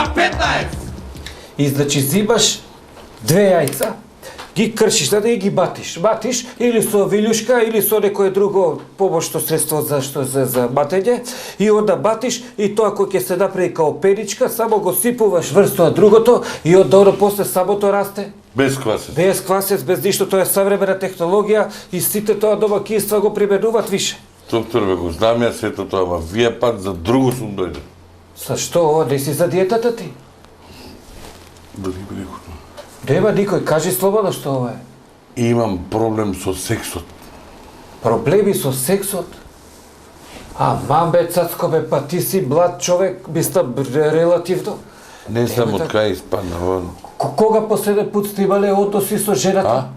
K15! И значи зимаш две јајца, ги кршиш, да и ги батиш. Батиш или со вилјушка, или со некое друго помошно средство за батење. И онда батиш и тоа кој ќе се направи као пеничка, само го сипуваш врз тоа другото и онда после самото расте. Без квасец. Без квасец, без ништо, тоа е современа технологија и сите тоа домакинства го применуваат више. Доктор, бе, го знам ја сето тоа, ама вие пат за друго сум дојде. Са што, не си за диетата ти? Дали би рекол? Нема никој, кажи слободно што ова е. Имам проблем со сексот. Проблеми со сексот? Бе, цацко, бе, па ти си млад човек, мислам, релативно. Не знам од кај испадна во. Кога последен пут сте имале односи со жената?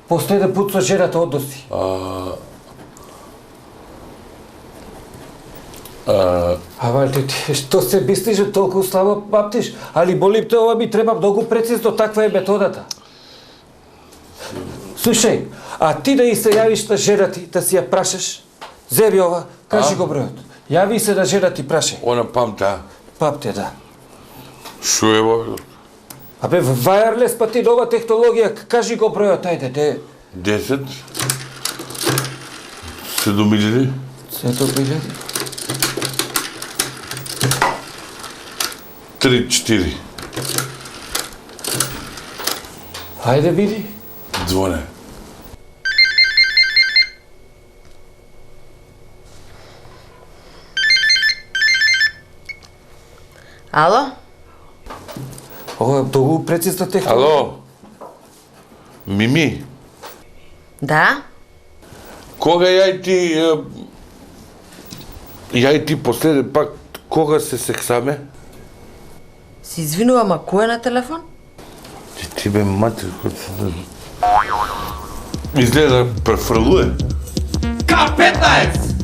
Последен пут со жената односи? Валте, ти, што се мислиш, толку слабо памтиш? Али молим те, ова ми треба многу прецизно, таква е методата. Слушај, а ти да и се јавиш на жена ти, да си ја прашаш, земи ова, кажи го бројот. Јави се на жена ти, прашај. Она памта. Памте, да. Шо е во? Абе, wireless, па ти нова технологија, кажи го бројот, ајде, де. 10? 7.000? 7.000? 3-4. Ајде, биди. Звоне. Ало? Ова е многу прецизна технологија. Ало? Мими? Да? Кога ја и ти последен пак, кога се сексаме? Се извинувам, а кој е на телефон? Ти бе матер, кој се... Изгледа префрлуе. K15!